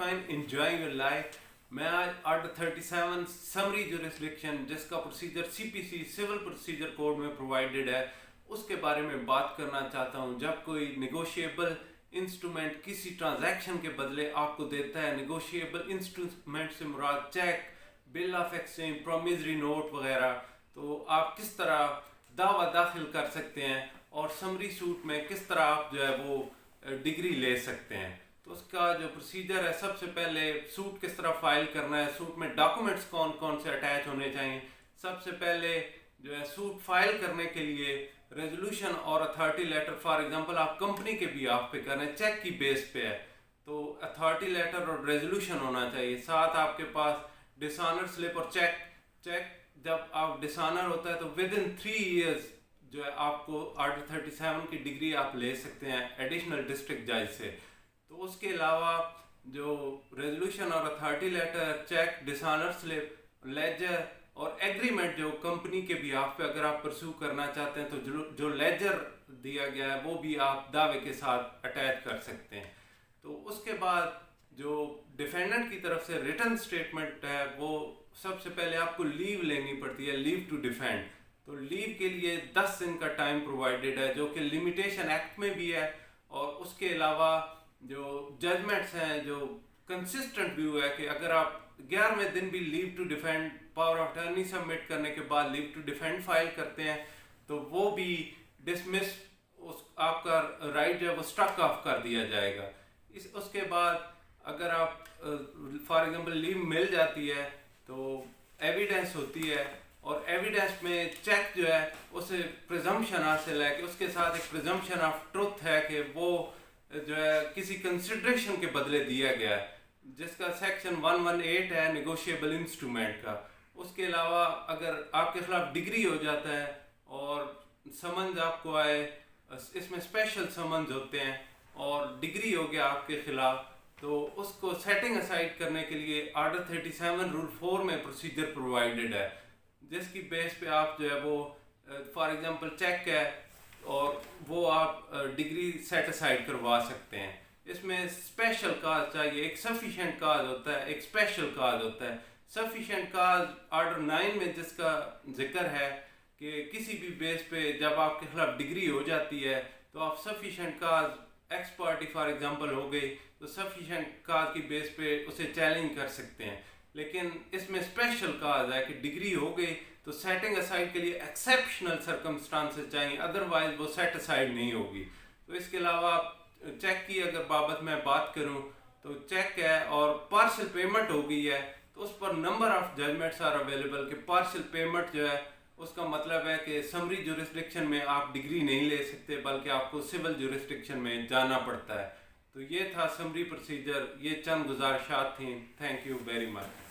Fine enjoying your life. मैं आज article 37 summary jurisdiction जिसका procedure CPC civil procedure code में प्रोवाइडेड है उसके बारे में बात करना चाहता हूं। जब कोई नेगोशिएबल इंस्ट्रूमेंट किसी ट्रांजैक्शन के बदले आपको देता है, नेगोशिएबल इंस्ट्रूमेंट से मुराद cheque, bill of exchange, promissory note वगैरह, तो आप किस तरह दावा दाखिल कर सकते हैं और समरी सूट में किस तरह आप जो है वो डिग्री ले सकते हैं। तो उसका जो प्रोसीजर है, सबसे पहले सूट किस तरह फाइल करना है, सूट में डॉक्यूमेंट्स कौन कौन से अटैच होने चाहिए। सबसे पहले जो है सूट फाइल करने के लिए रेजोल्यूशन और अथॉरिटी लेटर, फॉर एग्जांपल आप कंपनी के भी आप पे कर रहे हैं, चेक की बेस पे है तो अथॉरिटी लेटर और रेजोल्यूशन होना चाहिए। साथ आपके पास डिसऑनर स्लिप और चेक जब आप डिसऑनर होता है तो विद इन 3 ईयर्स जो है आपको आर्टिकल 37 की डिग्री आप ले सकते हैं एडिशनल डिस्ट्रिक्ट जज से। तो उसके अलावा जो रेजोल्यूशन और authority letter, cheque, dishonour slip, ledger और एग्रीमेंट जो कंपनी के भी आप पे अगर आप परस्यू करना चाहते हैं तो जो लेजर दिया गया है वो भी आप दावे के साथ अटैच कर सकते हैं। तो उसके बाद जो डिफेंडेंट की तरफ से रिटन स्टेटमेंट है वो सबसे पहले आपको लीव लेनी पड़ती है, लीव टू डिफेंड। तो लीव के लिए 10 दिन का टाइम प्रोवाइडेड है जो कि लिमिटेशन एक्ट में भी है। और उसके अलावा जो जजमेंट्स हैं, जो कंसिस्टेंट व्यू है कि अगर आप 11वें दिन भी leave to defend power of attorney submit करने के बाद लीव टू डिफेंड फाइल करते हैं तो वो भी डिसमिस, आपका राइट जो है वो स्ट्रक ऑफ कर दिया जाएगा। उसके बाद अगर आप फॉर एग्जांपल लीव मिल जाती है तो एविडेंस होती है और एविडेंस में चेक जो है उसे प्रिजम्पशन हासिल है कि उसके साथ एक प्रिजम्पशन ऑफ ट्रुथ है कि वो जो है किसी कंसिडरेशन के बदले दिया गया है, जिसका सेक्शन 118 है नेगोशिएबल इंस्ट्रूमेंट का। उसके अलावा अगर आपके खिलाफ डिग्री हो जाता है और समन्स आपको आए, इसमें स्पेशल समन्स होते हैं और डिग्री हो गया आपके खिलाफ, तो उसको सेटिंग असाइड करने के लिए आर्टिकल 37 रूल 4 में प्रोसीजर प्रोवाइडेड है, जिसकी बेस पे आप जो है वो फॉर एग्जांपल चेक है और वो आप डिग्री सेट असाइड करवा सकते हैं। इसमें स्पेशल काज चाहिए, एक सफिशिएंट काज होता है, एक स्पेशल काज होता है। सफिशिएंट काज आर्डर 9 में जिसका जिक्र है कि किसी भी बेस पे जब आपके खिलाफ डिग्री हो जाती है तो आप sufficient cause, x party for example हो गई तो सफिशिएंट काज की बेस पे उसे चैलेंज कर सकते हैं। लेकिन इसमें स्पेशल काज है कि डिग्री हो गई तो सेटिंग असाइड के लिए एक्सेप्शनल सर्कमस्टांसेस चाहिए, अदरवाइज वो सेट असाइड नहीं होगी। तो इसके अलावा चेक की अगर बाबत मैं बात करूं तो चेक है और पार्शियल पेमेंट हो गई है तो उस पर number of judgments are available कि पार्शियल पेमेंट जो है उसका मतलब है कि समरी जुरिस्डिक्शन में आप डिग्री नहीं ले सकते बल्कि आपको सिविल जुरिस्डिक्शन में जाना पड़ता है। तो ये था समरी प्रोसीजर, ये चंद गुजारिशात थी। Thank you very much.